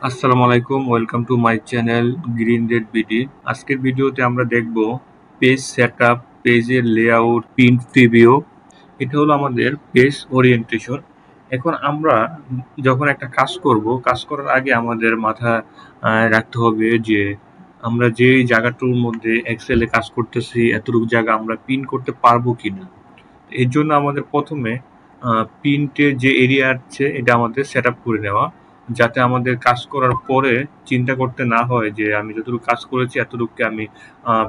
আসসালামু আলাইকুম, welcome to my channel green red BD. আজকের ভিডিওতে আমরা দেখব পেজ সেটআপ, পেজের লেআউট, প্রিন্ট প্রিভিউ। এটা হলো আমাদের পেজ ওরিয়েন্টেশন। এখন আমরা যখন একটা কাজ করব, কাজ করার আগে আমাদের মাথায় রাখতে হবে যে আমরা যে জায়গাটার মধ্যে এক্সেলে কাজ করতেছি এতটুকু জায়গা আমরা প্রিন্ট করতে পারবো কিনা। এর জন্য আমাদের প্রথমে প্রিন্টের যে এরিয়া আছে এটা আমাদের সেট আপ করে নেওয়া, যাতে আমাদের কাজ করার পরে চিন্তা করতে না হয় যে আমি যতটুকু কাজ করেছি এতটুকুকে আমি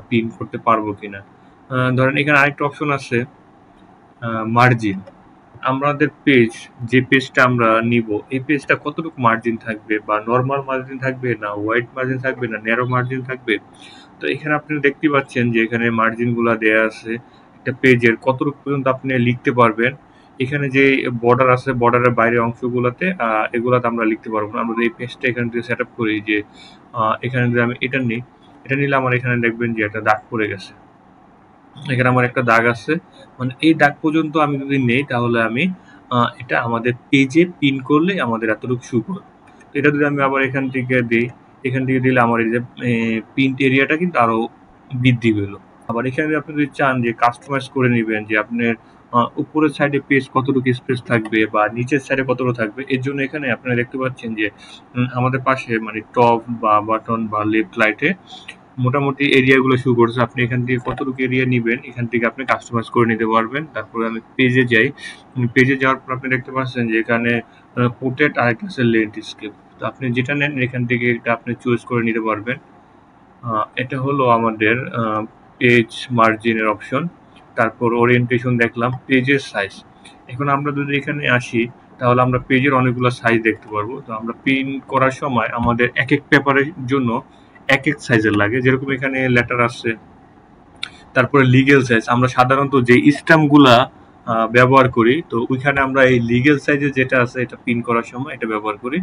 প্রিন্ট করতে পারবো কিনা। ধরেন এখানে আরেকটা অপশন আছে, মার্জিন। আমাদের পেজ, যে পেজটা আমরা নিব এই পেজটা কতটুকু মার্জিন থাকবে, বা নর্মাল মার্জিন থাকবে, না হোয়াইট মার্জিন থাকবে, না ন্যারো মার্জিন থাকবে। তো এখানে আপনি দেখতে পাচ্ছেন যে এখানে মার্জিনগুলো দেয়া আছে। একটা পেজের কতটুকু পর্যন্ত আপনি লিখতে পারবেন। এখানে যে বর্ডার আছে, বর্ডারের বাইরের অংশগুলোতে এগুলাতে আমরা লিখতে পারবো না। আমরা যদি এই পেজটা এখান থেকে সেট আপ করি, যে এখানে যদি আমি এটা নিই, এটা নিলে আমার এখানে দেখবেন যে একটা দাগ পড়ে গেছে। এখানে আমার একটা দাগ আছে, মানে এই দাগ পর্যন্ত আমি যদি নেই তাহলে আমি এটা আমাদের পেজে পিন করলে আমাদের এতটুকু শো করবে। তো এটা যদি আমি আবার এখান থেকে দিই, এখান থেকে দিলে আমার এই যে প্রিন্ট এরিয়াটা কিন্তু আরো বৃদ্ধি পেল। আবার এখানে আপনি যদি চান যে কাস্টমাইজ করে নেবেন যে আপনার উপরের সাইডে পেজ কতটুকু স্পেস থাকবে বা নিচের সাইডে কতটুকু থাকবে, এর জন্য এখানে আপনারা দেখতে পাচ্ছেন যে আমাদের পাশে মানে টপ বা বাটন বা লেফট রাইটে মোটামুটি এরিয়াগুলো শো করছে। আপনি এখান থেকে কতটুকু এরিয়া নিবেন এখান থেকে আপনি কাস্টমাইজ করে নিতে পারবেন। তারপরে আমি পেজে যাই, পেজে যাওয়ার পর আপনি দেখতে পাচ্ছেন যে এখানে পোর্ট্রেট আর একটা আছে ল্যান্ডস্কেপ। তো আপনি যেটা নেন এখান থেকে এটা আপনি চুজ করে নিতে পারবেন। এটা হলো আমাদের পেজ মার্জিনের অপশন। তারপর ওরিয়েন্টেশন দেখলাম, পেজের সাইজ। এখন আমরা যদি এখানে আসি তাহলে আমরা পেজের অনেকগুলো সাইজ দেখতে পারবো। তো আমরা প্রিন্ট করার সময় আমাদের এক এক পেপারের জন্য এক এক সাইজের লাগে। যেরকম এখানে লেটার আছে, তারপরে লিগেল সাইজ। আমরা সাধারণত যে স্ট্যাম্পগুলা ব্যবহার করি, তো ওইখানে আমরা এই লিগেল সাইজে যেটা আছে এটা প্রিন্ট করার সময় এটা ব্যবহার করি।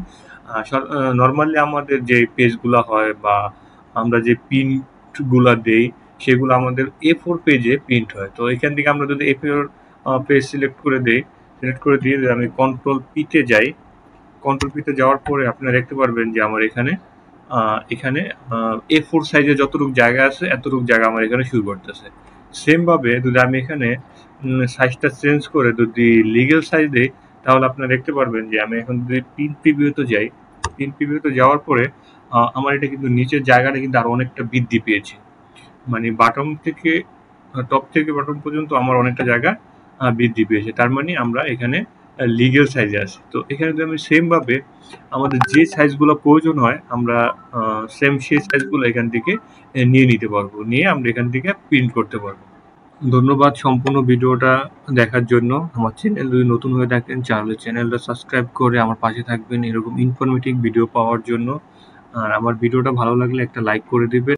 নর্মালি আমাদের যে পেজগুলা হয় বা আমরা যে প্রিন্টগুলা দেই সেগুলো আমাদের A4 পেজে প্রিন্ট হয়। তো এখান থেকে আমরা যদি A4 পেজ সিলেক্ট করে দেই, সিলেক্ট করে দিয়ে আমি কন্ট্রোল পিতে যাই, কন্ট্রোল পিতে যাওয়ার পরে আপনারা দেখতে পারবেন যে আমার এখানে এখানে A4 সাইজে যতটুকু জায়গা আছে এতটুকু জায়গা আমার এখানে শুরু করতেছে। সেম ভাবে যদি আমি এখানে সাইজটা চেঞ্জ করে যদি লিগ্যাল সাইজ দেই তাহলে আপনারা দেখতে পারবেন যে আমি এখন যদি প্রিন্ট প্রিভিউতে যাই, প্রিন্ট প্রিভিউতে যাওয়ার পরে আমার এটা কিন্তু নিচের জায়গাটা কিন্তু আরো অনেকটা বৃদ্ধি পেয়েছে। মানে বাটন থেকে টপ থেকে বটম পর্যন্ত আমার অনেকটা জায়গা বৃদ্ধি পেয়েছে। তার মানে আমরা এখানে লিগ্যাল সাইজে আছি। তো এখানে যদি আমি সেম ভাবে আমাদের যে সাইজগুলো প্রয়োজন হয় আমরা সেম সেই সাইজগুলো এখান থেকে নিয়ে নিতে পারবো, নিয়ে আমরা এখান থেকে প্রিন্ট করতে পারবো। ধন্যবাদ সম্পূর্ণ ভিডিওটা দেখার জন্য। আমার চ্যানেল যদি নতুন হয়ে থাকেন তাহলে চ্যানেলটা সাবস্ক্রাইব করে আমার পাশে থাকবেন এরকম ইনফরমেটিভ ভিডিও পাওয়ার জন্য। আর আমার ভিডিওটা ভালো লাগলে একটা লাইক করে দিবেন।